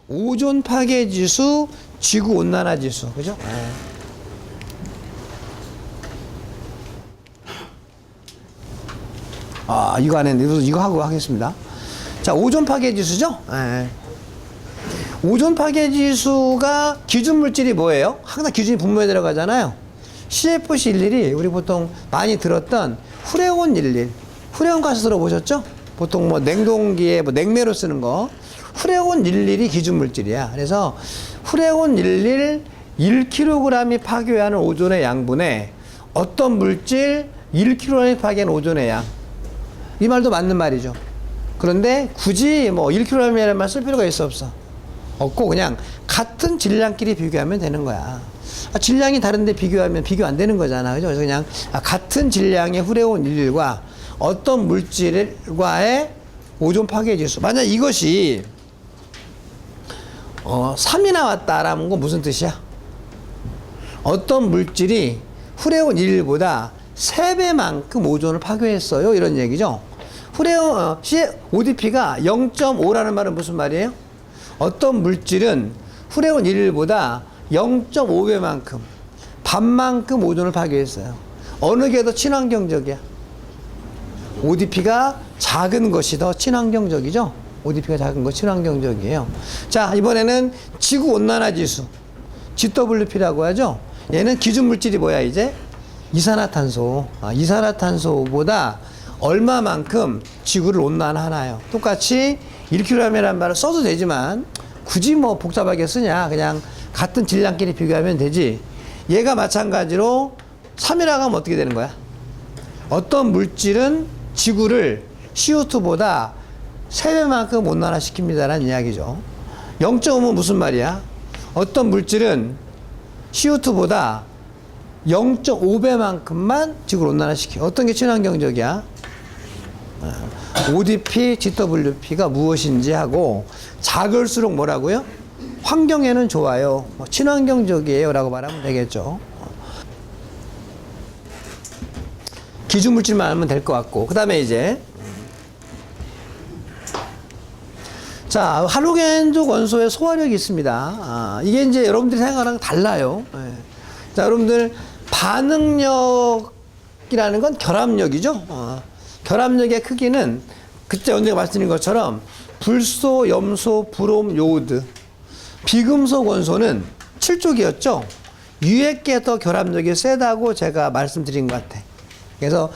오존 파괴 지수, 지구 온난화 지수. 그죠? 이거 안 했는데, 이거 하고 하겠습니다. 자, 오존 파괴 지수죠? 오존 파괴 지수가 기준 물질이 뭐예요? 항상 기준이 분모에 들어가잖아요. CFC11이 우리 보통 많이 들었던 후레온 11. 후레온 가스 들어보셨죠? 보통 뭐 냉동기에 뭐 냉매로 쓰는 거. 후레온 11이 기준 물질이야. 그래서 후레온 11 1kg이 파괴하는 오존의 양분에 어떤 물질 1kg이 파괴하는 오존의 양. 이 말도 맞는 말이죠. 그런데 굳이 뭐 1kg이라는 말 쓸 필요가 있어 없어? 없고 그냥 같은 질량끼리 비교하면 되는 거야. 질량이 다른데 비교하면 비교 안 되는 거잖아. 그죠? 그래서 그냥 같은 질량의 후레온 11과 어떤 물질과의 오존 파괴 지수. 만약 이것이 3이 나왔다라는 건 무슨 뜻이야? 어떤 물질이 후레온 11보다 3배만큼 오존을 파괴했어요. 이런 얘기죠. 후레온, ODP가 0.5라는 말은 무슨 말이에요? 어떤 물질은 후레온 11보다 0.5배만큼, 반만큼 오존을 파괴했어요. 어느 게 더 친환경적이야? ODP가 작은 것이 더 친환경적이죠? ODP가 작은 거 친환경적이에요. 자, 이번에는 지구온난화 지수. GWP라고 하죠? 얘는 기준 물질이 뭐야, 이제? 이산화탄소. 이산화탄소보다 얼마만큼 지구를 온난화하나요? 똑같이 1kg이라는 말을 써도 되지만 굳이 뭐 복잡하게 쓰냐. 그냥 같은 질량끼리 비교하면 되지. 얘가 마찬가지로 3이라고 하면 어떻게 되는 거야? 어떤 물질은 지구를 CO2보다 3배만큼 온난화 시킵니다라는 이야기죠. 0.5는 무슨 말이야? 어떤 물질은 CO2보다 0.5배만큼만 지구를 온난화 시켜. 어떤 게 친환경적이야? ODP, GWP가 무엇인지 하고 작을수록 뭐라고요? 환경에는 좋아요. 친환경적이에요 라고 말하면 되겠죠. 기준 물질만 알면 될 것 같고. 그 다음에 이제 자, 할로겐족 원소의 소화력이 있습니다. 이게 이제 여러분들이 생각하는 달라요. 자, 여러분들 반응력이라는 건 결합력이죠. 결합력의 크기는 그때 언제가 말씀드린 것처럼 불소, 염소, 브롬, 요오드. 비금속 원소는 7족이었죠. 유액계 더 결합력이 세다고 제가 말씀드린 것 같아. 그래서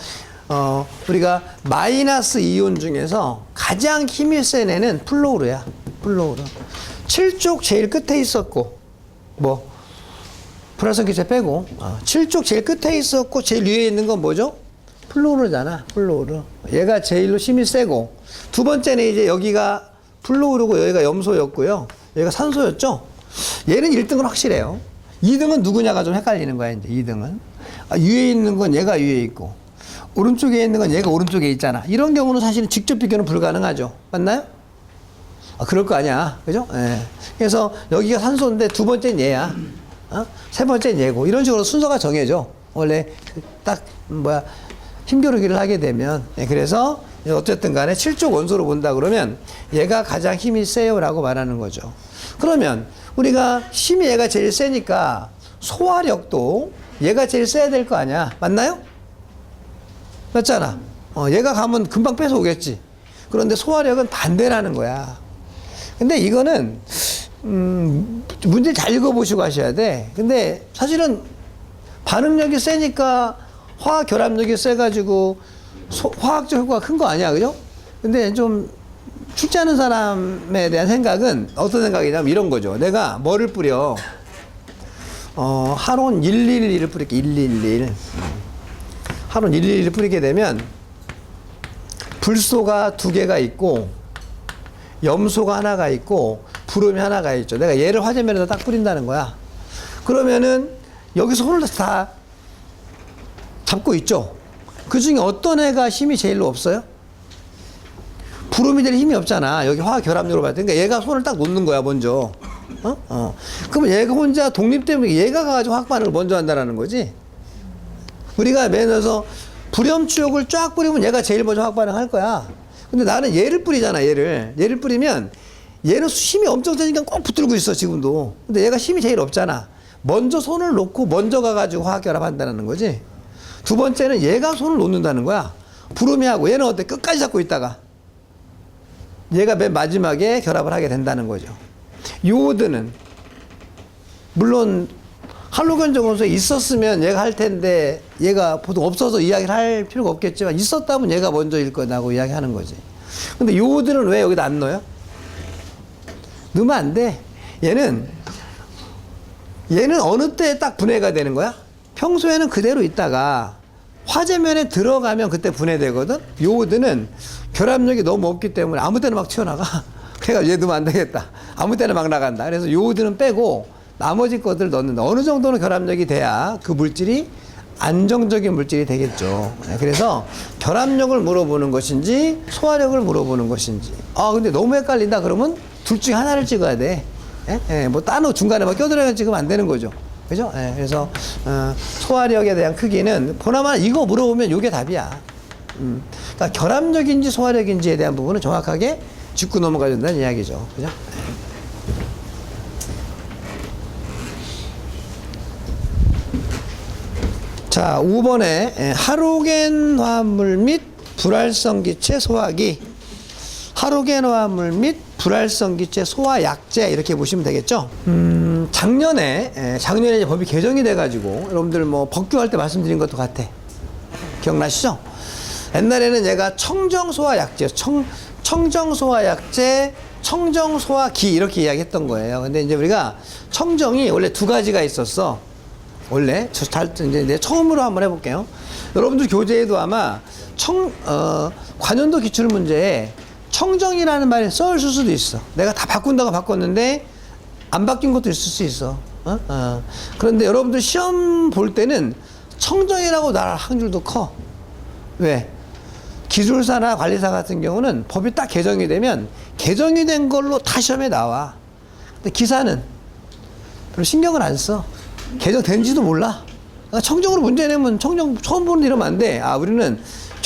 우리가 마이너스 이온 중에서 가장 힘이 센 애는 플로우르야. 플로우르. 7족 제일 끝에 있었고, 뭐 불활성 기체 빼고 7족 제일 끝에 있었고 제일 위에 있는 건 뭐죠? 플로우르잖아. 플로우르. 얘가 제일로 힘이 세고, 두 번째는 이제 여기가 플로우르고 여기가 염소였고요. 여기가 산소였죠. 얘는 1등은 확실해요. 2등은 누구냐가 좀 헷갈리는 거야. 이제 2등은 위에 있는 건 얘가 위에 있고 오른쪽에 있는 건 얘가 오른쪽에 있잖아. 이런 경우는 사실은 직접 비교는 불가능하죠. 맞나요? 그럴 거 아니야. 그죠? 예. 그래서 여기가 산소인데 두 번째는 얘야. 세 번째는 얘고. 이런 식으로 순서가 정해져. 원래 딱 힘겨루기를 하게 되면. 예. 그래서 어쨌든 간에 7족 원소로 본다 그러면 얘가 가장 힘이 세요라고 말하는 거죠. 그러면 우리가 힘이 얘가 제일 세니까 소화력도 얘가 제일 세야 될 거 아니야. 맞나요? 맞잖아. 얘가 가면 금방 뺏어오겠지. 그런데 소화력은 반대라는 거야. 근데 이거는 문제 잘 읽어보시고 하셔야 돼. 근데 사실은 반응력이 세니까 화학 결합력이 세가지고 화학적 효과가 큰 거 아니야, 그죠? 근데 좀 출제하는 사람에 대한 생각은 어떤 생각이냐면 이런 거죠. 내가 뭐를 뿌려? 하론 111을 뿌릴게. 111. 하론 111을 뿌리게 되면 불소가 2개가 있고 염소가 하나가 있고 브롬이 하나가 있죠. 내가 얘를 화재면에다 딱 뿌린다는 거야. 그러면은 여기서 손을 다 잡고 있죠. 그 중에 어떤 애가 힘이 제일로 없어요? 브롬이 제일 힘이 없잖아. 여기 화학 결합력으로 봤을 때. 그러니까 얘가 손을 딱 놓는 거야, 먼저. 그러면 얘가 혼자 독립되면 얘가 가가지고 화학 반응을 먼저 한다라는 거지. 우리가 매너서 불염치욕을 쫙 뿌리면 얘가 제일 먼저 화학 반응 할 거야. 근데 나는 얘를 뿌리잖아, 얘를. 얘를 뿌리면 얘는 힘이 엄청 세니까 꼭 붙들고 있어, 지금도. 근데 얘가 힘이 제일 없잖아. 먼저 손을 놓고 먼저 가가지고 화학결합한다는 거지. 두 번째는 얘가 손을 놓는다는 거야. 브로미하고 얘는 어때? 끝까지 잡고 있다가 얘가 맨 마지막에 결합을 하게 된다는 거죠. 요오드는 물론 할로겐적 원소에 있었으면 얘가 할 텐데 얘가 보통 없어서 이야기를 할 필요가 없겠지만 있었다면 얘가 먼저일 거라고 이야기하는 거지. 근데 요오드는 왜 여기다 안 넣어요? 넣으면 안 돼. 얘는 어느 때 딱 분해가 되는 거야? 평소에는 그대로 있다가 화재면에 들어가면 그때 분해되거든. 요오드는 결합력이 너무 없기 때문에 아무 때나 막 튀어나가. 그래가지고 얘 넣으면 안 되겠다. 아무 때나 막 나간다. 그래서 요오드는 빼고 나머지 것들을 넣는다. 어느 정도는 결합력이 돼야 그 물질이 안정적인 물질이 되겠죠. 그래서 결합력을 물어보는 것인지 소화력을 물어보는 것인지. 아 근데 너무 헷갈린다 그러면 둘 중에 하나를 찍어야 돼. 뭐 따로 중간에 막 껴들어가 찍으면 안 되는 거죠. 그죠? 그래서 소화력에 대한 크기는 보나마나 이거 물어보면 이게 답이야. 그러니까 결합력인지 소화력인지에 대한 부분은 정확하게 짚고 넘어가야 된다는 이야기죠. 그죠? 자, 5번에 하로겐 화합물 및 불활성 기체 소화기. 하로겐 화합물 및 불활성 기체 소화 약제 이렇게 보시면 되겠죠. 작년에 이제 법이 개정이 돼가지고 여러분들 뭐 법규할 때 말씀드린 것도 같아. 기억나시죠? 옛날에는 얘가 청정소화약제, 청정소화약제, 청정소화기 이렇게 이야기했던 거예요. 근데 이제 우리가 청정이 원래 두 가지가 있었어. 원래 이제 내 처음으로 한번 해볼게요. 여러분들 교재에도 아마 관연도 기출 문제에 청정이라는 말이 써있을 수도 있어. 내가 다 바꾼다고 바꿨는데 안 바뀐 것도 있을 수 있어. 그런데 여러분들 시험 볼 때는 청정이라고 나갈 확률도 커. 왜? 기술사나 관리사 같은 경우는 법이 딱 개정이 되면 개정이 된 걸로 다 시험에 나와. 근데 기사는 별로 신경을 안 써. 개정된지도 몰라. 그러니까 청정으로 문제 내면 청정 처음 보는 이러면 안 돼. 우리는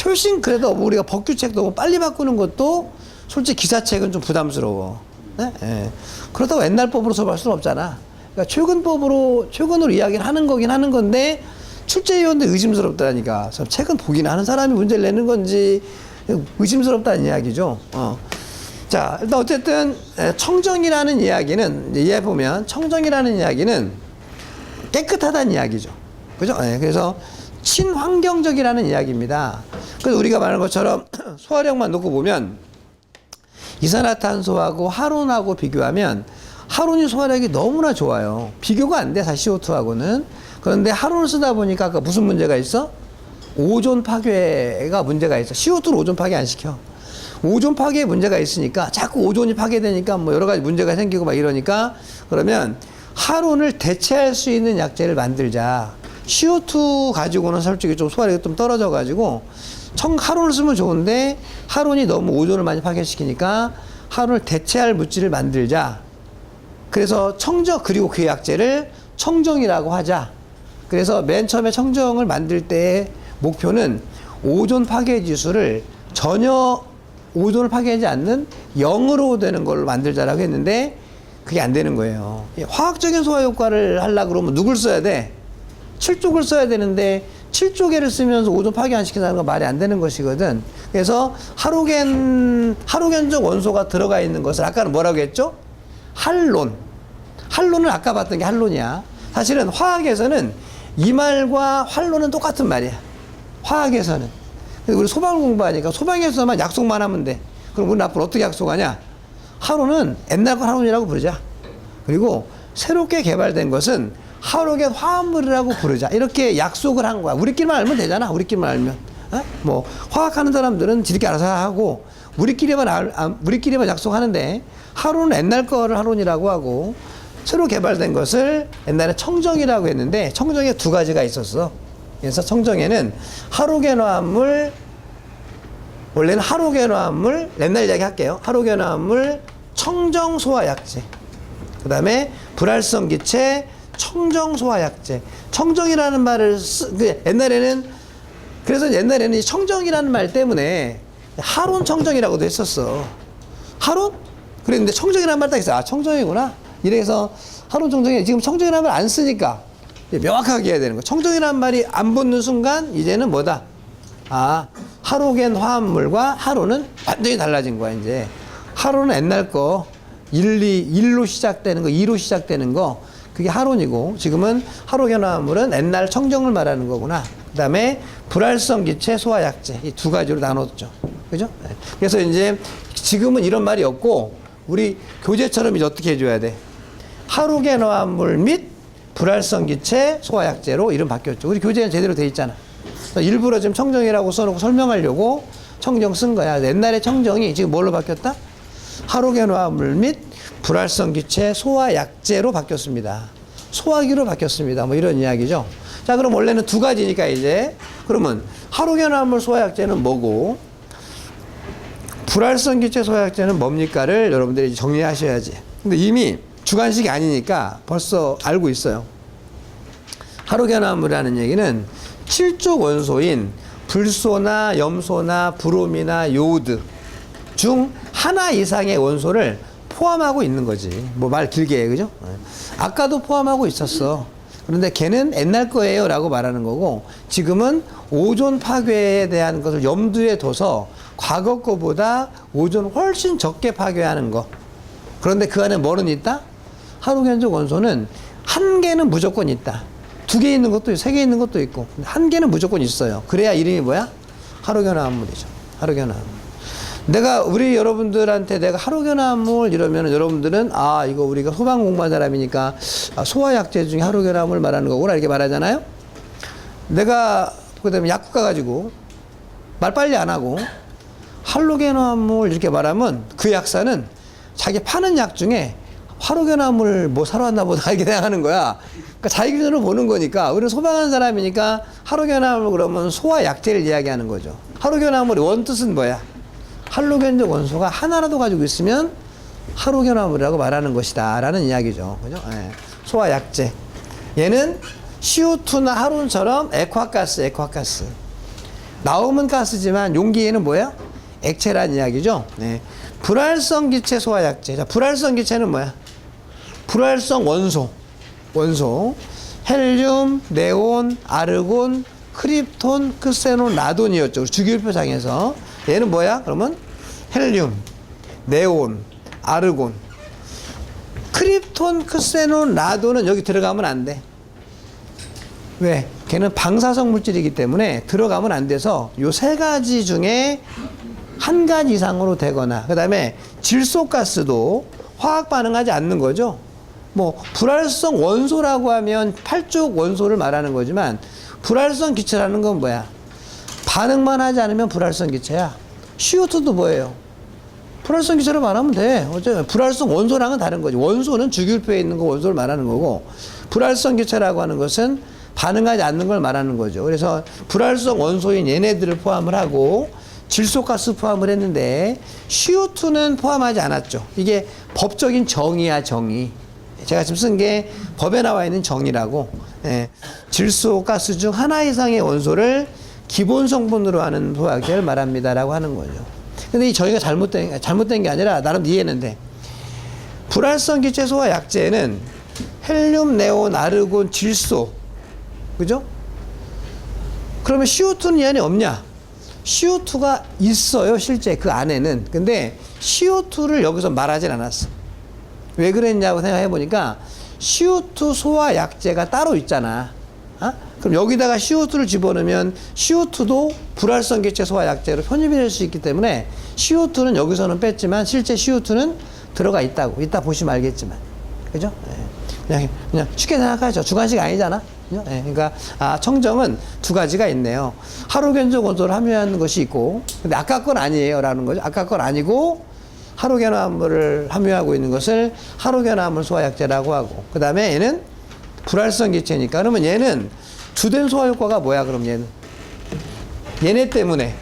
훨씬 그래도 우리가 법규책 너무 빨리 바꾸는 것도 솔직히 기사책은 좀 부담스러워. 네? 그렇다고 옛날 법으로 수업할 수는 없잖아. 그러니까 최근으로 이야기를 하는 거긴 하는 건데 출제위원도 의심스럽다니까. 책은 보긴 하는 사람이 문제를 내는 건지 의심스럽다는 이야기죠. 자, 일단 어쨌든 청정이라는 이야기는 이해해보면 청정이라는 이야기는 깨끗하다는 이야기죠. 그죠? 그래서 친환경적이라는 이야기입니다. 그래서 우리가 말하는 것처럼 소화력만 놓고 보면 이산화탄소하고 하론하고 비교하면 하론이 소화력이 너무나 좋아요. 비교가 안 돼, 사실 CO2하고는. 그런데 하론을 쓰다 보니까 아까 무슨 문제가 있어? 오존 파괴가 문제가 있어. CO2는 오존 파괴 안 시켜. 오존 파괴에 문제가 있으니까 자꾸 오존이 파괴되니까 뭐 여러 가지 문제가 생기고 막 이러니까 그러면 하론을 대체할 수 있는 약제를 만들자. CO2 가지고는 솔직히 좀 소화력이 좀 떨어져 가지고 하론을 쓰면 좋은데 하론이 너무 오존을 많이 파괴시키니까 하론을 대체할 물질을 만들자. 그래서 그리고 그 약제를 청정이라고 하자. 그래서 맨 처음에 청정을 만들 때의 목표는 오존 파괴 지수를 전혀 오존을 파괴하지 않는 0으로 되는 걸로 만들자라고 했는데 그게 안 되는 거예요. 화학적인 소화 효과를 하려고 그러면 누굴 써야 돼? 7족을 써야 되는데 7조개를 쓰면서 오존 파괴 안 시킨다는 건 말이 안 되는 것이거든. 그래서 하로겐적 원소가 들어가 있는 것을 아까는 뭐라고 했죠? 할론은 아까 봤던 게 할론이야. 사실은 화학에서는 이 말과 활론은 똑같은 말이야. 화학에서는. 우리 소방을 공부하니까 소방에서만 약속만 하면 돼. 그럼 우리는 앞으로 어떻게 약속하냐? 할론은 옛날 거 할론이라고 부르자. 그리고 새롭게 개발된 것은 하로겐 화합물이라고 부르자. 이렇게 약속을 한 거야. 우리끼리만 알면 되잖아. 우리끼리만 알면. 뭐 화학하는 사람들은 지들끼리 알아서 하고 우리끼리만 약속하는데 하론은 옛날 거를 하론이라고 하고 새로 개발된 것을 옛날에 청정이라고 했는데 청정에 두 가지가 있었어. 그래서 청정에는 하로겐 화합물, 원래는 하로겐 화합물, 옛날 이야기 할게요. 하로겐 화합물 청정 소화약제, 그 다음에 불활성 기체 청정 소화약제. 청정이라는 말을 그래서 옛날에는 이 청정이라는 말 때문에 하론 청정이라고도 했었어. 하론? 그랬는데 청정이라는 말 딱 있어. 아, 청정이구나. 이래서 하루 청정이 지금 청정이라는 말 안 쓰니까 명확하게 해야 되는 거. 청정이라는 말이 안 붙는 순간 이제는 뭐다? 아, 하루겐 화합물과 하루는 완전히 달라진 거야, 이제. 하루는 옛날 거, 1로 시작되는 거, 2로 시작되는 거, 그게 하론이고, 지금은 하루겐 화합물은 옛날 청정을 말하는 거구나. 그 다음에 불활성 기체, 소화약제. 이 두 가지로 나눴죠. 그죠? 그래서 이제 지금은 이런 말이 없고, 우리 교재처럼 이제 어떻게 해줘야 돼? 하루겐 화합물 및 불활성 기체, 소화약제로 이름 바뀌었죠. 우리 교재는 제대로 돼 있잖아. 일부러 지금 청정이라고 써놓고 설명하려고 청정 쓴 거야. 옛날에 청정이 지금 뭘로 바뀌었다? 하루겐 화합물 및 불활성 기체 소화약제로 바뀌었습니다. 소화기로 바뀌었습니다. 뭐 이런 이야기죠. 자, 그럼 원래는 두 가지니까 이제 그러면 하루겐 화합물 소화약제는 뭐고 불활성 기체 소화약제는 뭡니까를 여러분들이 정리하셔야지. 근데 이미 주관식이 아니니까 벌써 알고 있어요. 하루겐 화합물이라는 얘기는 7족 원소인 불소나 염소나 브롬이나 요오드 중 하나 이상의 원소를 포함하고 있는 거지. 뭐 말 길게 해, 그죠? 아까도 포함하고 있었어. 그런데 걔는 옛날 거예요 라고 말하는 거고, 지금은 오존 파괴에 대한 것을 염두에 둬서 과거 거보다 오존 훨씬 적게 파괴하는 거. 그런데 그 안에 뭐는 있다? 하루겐족 원소는 한 개는 무조건 있다. 두 개 있는 것도 있고, 세 개 있는 것도 있고, 한 개는 무조건 있어요. 그래야 이름이 뭐야? 하루겐 화합물이죠. 하루겐 화합물. 우리 여러분들한테 내가 하루겐 화합물 이러면 여러분들은, 아, 이거 우리가 소방 공부한 사람이니까 소화약제 중에 하루겐 화합물 말하는 거구나, 이렇게 말하잖아요? 내가, 그 다음에 약국 가가지고, 말 빨리 안 하고, 할로겐 화합물 이렇게 말하면 그 약사는 자기 파는 약 중에 하루겐 화합물 뭐 사러 왔나 보다 이렇게 생각하는 거야. 그러니까 자기 기준으로 보는 거니까, 우리는 소방하는 사람이니까 하루겐 화합물 그러면 소화약제를 이야기하는 거죠. 하루겐 화합물의 원뜻은 뭐야? 할로겐족 원소가 하나라도 가지고 있으면 하루겐 화합물이라고 말하는 것이다 라는 이야기죠. 그죠? 예. 소화약제. 얘는 CO2나 하론처럼 액화가스. 나오면 가스지만 용기에는 뭐야? 액체란 이야기죠. 네. 불활성 기체 소화약제. 자, 불활성 기체는 뭐야? 불활성 원소. 헬륨, 네온, 아르곤, 크립톤, 크세논, 라돈이었죠. 주기율표상에서. 얘는 뭐야? 그러면 헬륨, 네온, 아르곤. 크립톤, 크세논, 라돈은 여기 들어가면 안 돼. 왜? 걔는 방사성 물질이기 때문에 들어가면 안 돼서 요 세 가지 중에 한 가지 이상으로 되거나, 그 다음에 질소가스도 화학 반응하지 않는 거죠. 뭐 불활성 원소라고 하면 8족 원소를 말하는 거지만, 불활성 기체라는 건 뭐야? 반응만 하지 않으면 불활성 기체야. CO2도 뭐예요? 불활성 기체로 말하면 돼. 어째 불활성 원소랑은 다른 거지. 원소는 주기율표에 있는 거 원소를 말하는 거고, 불활성 기체라고 하는 것은 반응하지 않는 걸 말하는 거죠. 그래서 불활성 원소인 얘네들을 포함을 하고 질소가스 포함을 했는데 CO2는 포함하지 않았죠. 이게 법적인 정의야, 정의. 제가 지금 쓴 게 법에 나와 있는 정의라고. 예. 질소가스 중 하나 이상의 원소를 기본 성분으로 하는 소화약제를 말합니다라고 하는 거죠. 근데 이 정의가 잘못된 게 아니라 나름 이해했는데, 불활성 기체 소화약제는 헬륨, 네온, 아르곤, 질소, 그죠? 그러면 CO2는 이 안에 없냐? CO2가 있어요, 실제 그 안에는. 근데 CO2를 여기서 말하진 않았어. 왜 그랬냐고 생각해 보니까 CO2 소화약제가 따로 있잖아. 어? 그럼 여기다가 CO2를 집어넣으면 CO2도 불활성 기체 소화약제로 편입이 될 수 있기 때문에 CO2는 여기서는 뺐지만 실제 CO2는 들어가 있다고. 이따 보시면 알겠지만. 그죠? 네. 그냥 쉽게 생각하죠. 주관식 아니잖아. 그죠? 네. 그러니까, 청정은 두 가지가 있네요. 하루겐족 원소를 함유하는 것이 있고, 근데 아까 건 아니에요. 라는 거죠. 아까 건 아니고, 하루겐 화합물을 함유하고 있는 것을 하루겐 화합물 소화약제라고 하고, 그 다음에 얘는 불활성 기체니까. 그러면 얘는 주된 소화 효과가 뭐야, 그럼 얘는? 얘네 때문에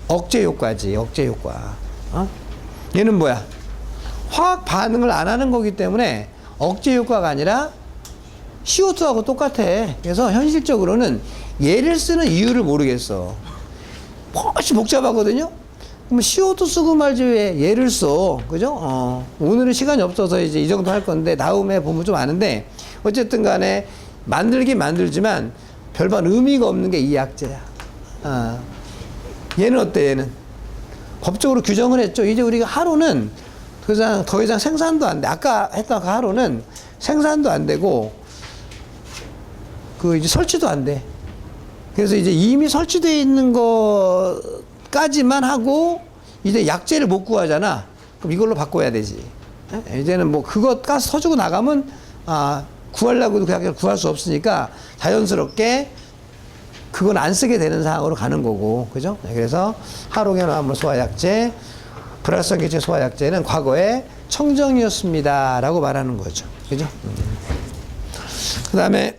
억제 효과지, 억제 효과. 어? 얘는 뭐야? 화학 반응을 안 하는 거기 때문에 억제 효과가 아니라 CO2하고 똑같아. 그래서 현실적으로는 얘를 쓰는 이유를 모르겠어. 훨씬 복잡하거든요? 그럼 CO2 쓰고 말지 왜 얘를 써. 그죠? 오늘은 시간이 없어서 이제 이 정도 할 건데, 다음에 보면 좀 아는데, 어쨌든 간에 만들긴 만들지만 별반 의미가 없는 게 이 약재야. 얘는 어때, 얘는? 법적으로 규정을 했죠. 이제 우리가 하루는 더 이상 생산도 안 돼. 아까 했던 그 하루는 생산도 안 되고, 이제 설치도 안 돼. 그래서 이제 이미 설치되어 있는 거까지만 하고, 이제 약재를 못 구하잖아. 그럼 이걸로 바꿔야 되지. 이제는 뭐 그것 가스 터지고 나가면, 구하려고 해도 그 약재를 구할 수 없으니까 자연스럽게 그건 안 쓰게 되는 상황으로 가는 거고. 그죠? 그래서 하로겐화합물 소화약재, 불활성 기체 소화약재는 과거에 청정이었습니다. 라고 말하는 거죠. 그죠? 그 다음에,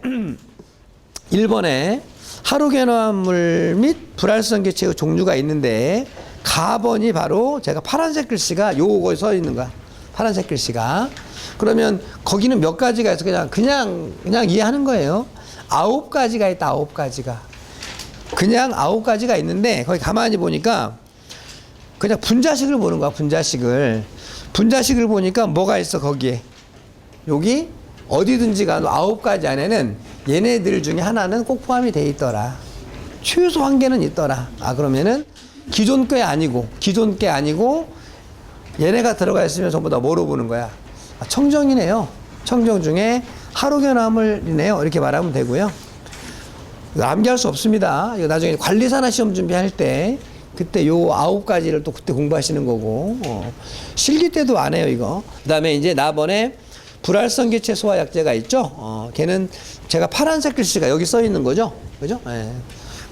1번에 하로겐화합물 및 불활성 기체의 종류가 있는데, 가번이 바로 제가 파란색 글씨가 요거에 써 있는 거야. 파란색 글씨가. 그러면 거기는 몇 가지가 있어. 그냥 이해하는 거예요. 9가지가 있다, 9가지가. 그냥 9가지가 있는데, 거기 가만히 보니까, 그냥 분자식을 보는 거야, 분자식을. 분자식을 보니까 뭐가 있어, 거기에. 여기, 어디든지 가도 9가지 안에는 얘네들 중에 하나는 꼭 포함이 돼 있더라. 최소 한 개는 있더라. 그러면은, 기존 게 아니고, 얘네가 들어가 있으면 전부 다 뭐로 보는 거야? 청정이네요. 청정 중에 하로겐화합물이네요. 이렇게 말하면 되고요. 암기할 수 없습니다. 이거 나중에 관리산화 시험 준비할 때 그때 요 9가지를 또 그때 공부하시는 거고, 실기 때도 안 해요, 이거. 그 다음에 이제 나번에 불활성 기체 소화약재가 있죠. 걔는 제가 파란색 글씨가 여기 써 있는 거죠. 그죠? 예.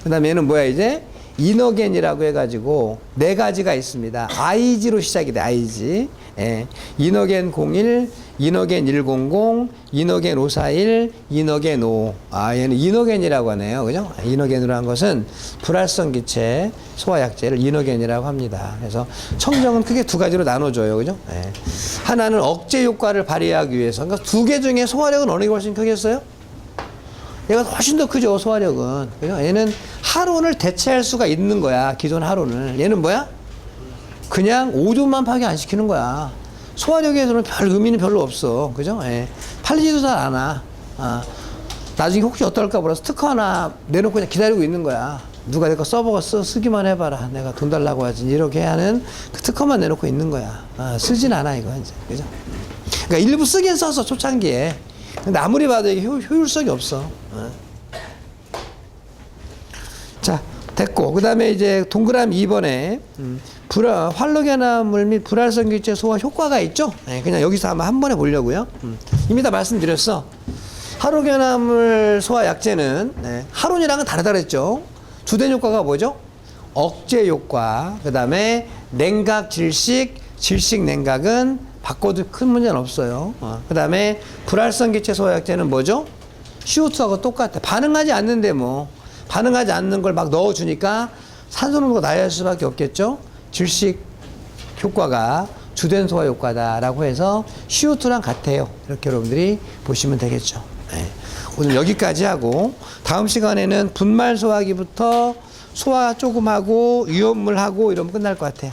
그 다음에 얘는 뭐야, 이제? 이노겐이라고 해가지고 4가지가 있습니다. IG로 시작이 돼, IG. 예. 이노겐 01, 이노겐 100, 이노겐 541, 이노겐 5. 얘는 이노겐이라고 하네요. 그죠? 이노겐으로 한 것은 불활성 기체 소화약재를 이노겐이라고 합니다. 그래서 청정은 크게 2가지로 나눠줘요. 그죠? 예. 하나는 억제 효과를 발휘하기 위해서. 그러니까 2개 중에 소화력은 어느 게 훨씬 크겠어요? 얘가 훨씬 더 크죠, 소화력은. 그죠? 얘는 하론을 대체할 수가 있는 거야, 기존 하론을. 얘는 뭐야? 그냥 오존만 파괴 안 시키는 거야. 소화력에서는 별 의미는 별로 없어. 그죠? 예. 팔리지도 잘 않아. 나중에 혹시 어떨까 몰라서 특허 하나 내놓고 그냥 기다리고 있는 거야. 누가 내 거 써보고 쓰기만 해봐라. 내가 돈 달라고 하지. 이렇게 하는 그 특허만 내놓고 있는 거야. 쓰진 않아, 이거, 이제. 그죠? 그러니까 일부 쓰긴 썼어, 초창기에. 근데 아무리 봐도 이게 효율성이 없어. 자, 됐고. 그 다음에 이제 동그라미 2번에, 활로겐화합물 및 불활성 기체 소화 효과가 있죠? 네, 그냥 여기서 한 번에 보려고요. 이미 다 말씀드렸어. 하로겐화합물 소화 약재는, 하론이랑은 다르다 그랬죠? 주된 효과가 뭐죠? 억제 효과. 그 다음에 냉각, 질식 냉각은 바꿔도 큰 문제는 없어요. 그 다음에 불활성 기체 소화약재는 뭐죠? CO2하고 똑같아. 반응하지 않는데 뭐. 반응하지 않는 걸 막 넣어주니까 산소 농도가 낮아질 수밖에 없겠죠? 질식 효과가 주된 소화 효과다라고 해서 CO2랑 같아요. 이렇게 여러분들이 보시면 되겠죠. 네. 오늘 여기까지 하고 다음 시간에는 분말 소화기부터 소화 조금 하고 유연물 하고 이러면 끝날 것 같아요.